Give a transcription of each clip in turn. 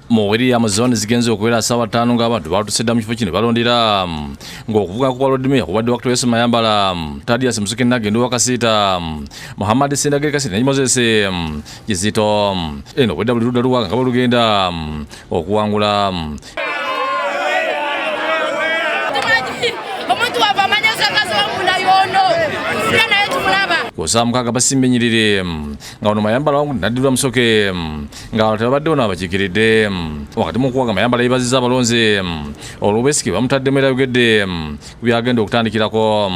Muweri Amazon zigenze okuwera sawa 5 ng'abantu batusedda mu kifo kino balondera ng'okuvuga ku balodime kubadde wakati wese mayambala Tadias Musukena gendo wakasita Muhammad Sendage kasita Moses Jizito eno bwedda buli ludda luwaka nga balugenda okuwangula omuntu wavamanya sakaza munda yono funa yetu mulaba kusamukaga basimbenyirire nga ono mayambala wangu naddirwa musoke nga tabadde ono abakikiridde wakati mu kuwaga mayambala yebaziza abalonzi olw'obwesiki bamutaddemu era Bukedde byagenda okutandikirako.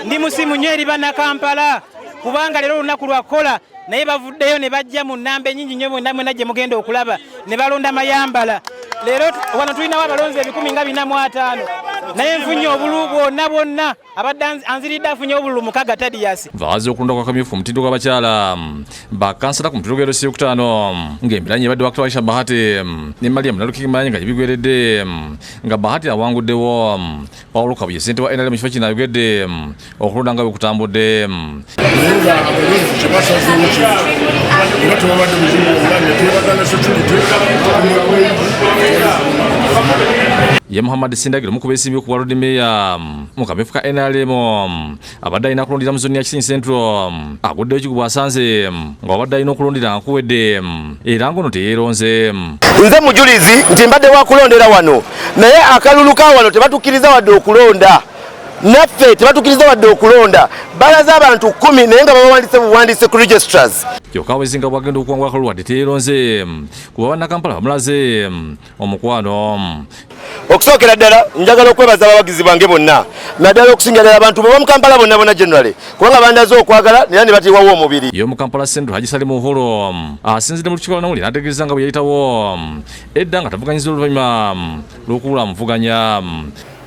Ndi musimu nnyo eri bannakampala kubanga leero olunaku lwakola naye bavuddeyo ne bajja mu nnamba ennyingi nnyo mwena gye mugenda okulaba ne balonda mayambala. Leero wano tulinawo abalonzi 145 naye nfunye obululu bwonna abadde anziridde afunye obululu mukaga Tadias. Vazi okulonda kwa Akamyufu mutindo gw'abakyala bakansala ku mutindo gw'ero 5 ng'emiranyi ebadde wakati wa Bahati ne Mariam Nalukimanya nga gibigweredde nga Bahati awanguddewo Paulo Kabuye ssente wa NRM mu kifo kino Bukedde okulonda nga bwe kutambudde. Ye Muhammad Sindagiro mukuba esimbi ku World Meeya Akamyufu ka NRM abadde alina kulondera mu zoni ya Kisenyi Central aguddeyo ekikubu asanze nga abadde alina okulondera nkuwedde era ngono teyeeronze. Nze mujulizi nti mbadde wakulondera wano naye akalulu ka wano tebatukkiriza wadde okulonda naffe tebatukkiriza wadde okulonda balaza abantu 10 naye nga babawandise buwandise ku registrars. Kyokka Wezinga bwagenda okuwangula akalulu wadde teyeeronze kuba bannakampala bamulaze omukwano. Okusookera ddala njagala okwebaza abawagizi bange bonna naddala okusingalira abantu baba mu Kampala bonna generally kubanga bandaze okwagala era ne batiwawo omubiri. Yo mu Kampala Central Haji Salim Uhuru asinzidde mu lukiiko lwa n'ategeeza nga bwe yayitawo edda nga tavuganyiza oluvannyuma lw'okubula amuvuganya.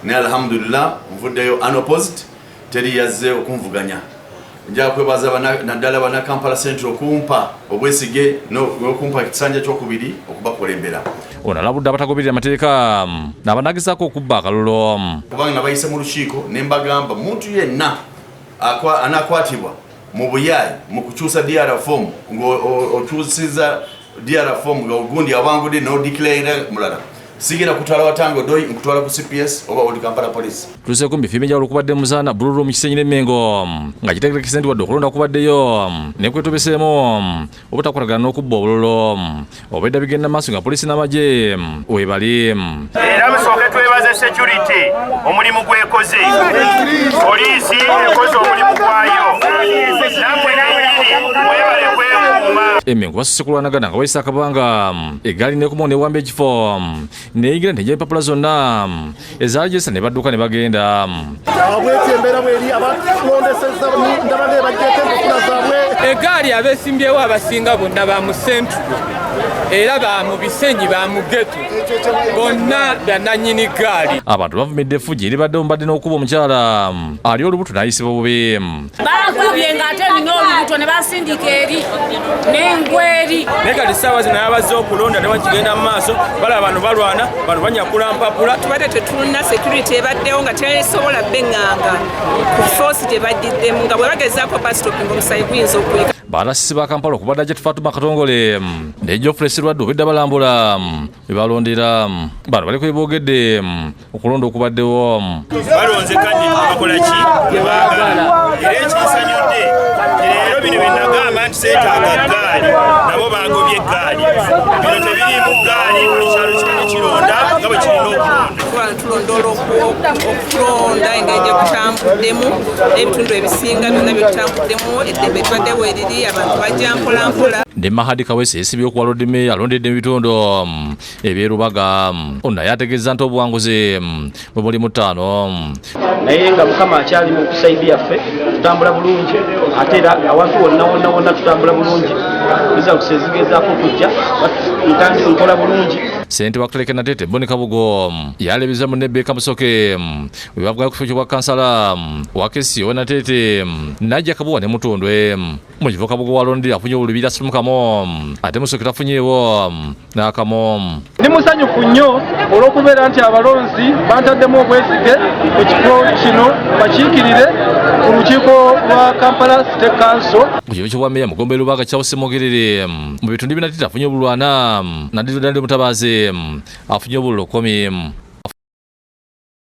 Ne alhamdulillah nvuddeyo unopposed teri yazze okunvuganya. Nja kwebaza naddala bana Kampala Central okumpa obwesige n'okumpa ekisanja ky'okubiri okubakulembera. Ono alabudde abatagoberera amateeka n'abanagezaako okubba akalulu. Kubanga nabayise mu lukiiko ne mbagamba muntu yenna anakwatibwa mu buyaayi mu kukyusa DR form ng'okyusiza DR form nga ogundi awangudde n'odeclare mulala sigenda kutwala watango doi nkutwala ku CPS oba odi Kampala Police. Tuse kumbi fime njawulo kubadde muzaana bululu mu Kisenyi n'Emmengo nga kitegeka kisente wadde okulonda kubaddeyo ne kwetobeseemu obutakwatagana n'okubba obululu obedda bigenda maaso nga polisi n'amagye webali. Era musooke twebaze security omulimu gwekoze polisi ekoze omulimu gwayo namwe nanyini mwebale kwekuuma. Emmengo basusekulwanagana nga wayise akabanga eggaali n'ekumawo n'ewamba ekifo neyigira nteja empapula zonna ezaalagesa ne badduka ne bagenda. Egaali abesimbyewo abasinga bonna ba mu Central era ba mu Bisenyi ba mu Geto bonna bannannyini gaali. Abantu bavumidde effuji eribadde omubadde n'okuba omukyala ali olubuto n'ayisibwa bubi. Bakubye ng'ate erina olubuto ne basindika eri n'engweri. Naye kati ssaawa zino yabazze okulonda ne bakigenda mu maaso balaba bano balwana bano banyakula mpapula. Tubadde tetulina security ebaddewo nga tesobola bbeŋŋanga ku force tebajjiddemu nga bwe bagezaako bastopinga omusayi guyinza okuyika. Balasisi ba Kampala okubadde Jet Fatuma Katongole ne Geoffrey Sirwadde obedda balambula be balondera bano baliko ebogedde okulonda okubaddewo. Balonze kandi bakola ki baagala era ekinsanyudde leero bino bye nagamba nti seetaaga ggaali nabo bagobye eggaali bino tebiriimu ggaali buli kyalo kirina kironda nga bwe kirina okulonda. Tulonda okulonda engeri gye kutambuddemu n'ebitundu ebisinga byonna bye tutambuddemu eddembe tubaddewo eriri abantu bajja mpolampola. Ne Mahadi Kawese yesibye okuwa Lord Meeya alondedde mu bitundu ebyerubaga ono naye ategeeza nti obuwanguzi bwe buli mu 5 naye nga Mukama akyali mu kusaidia yaffe tutambula bulungi ate era awantu wonna tutambula bulungi biza kusezigezaako okujja ntandika nkola bulungi. Ssente wa Kleke Natete Boni Kabugo yalebeza mu Nebeka Musoke we bavuga ku kifo kya kansala wa kesi wa Natete najja Kabuwa ne Mutondwe mu kifo Kabugo walondera afunye olubira simukamo ate Musoke tafunyewo n'akamo. Ndi musanyufu nnyo olw'okubeera nti abalonzi bantaddemu obwesige ku kifo kino bakiikirire ku lukiiko lwa Kampala State Council. Mu kifo ky'obwa meeya Mugombe Lubaga Charles Mogerere mu bitundu binatita afunye obululu 4 Nadiro Dande Mutabazi afunye obululu 10.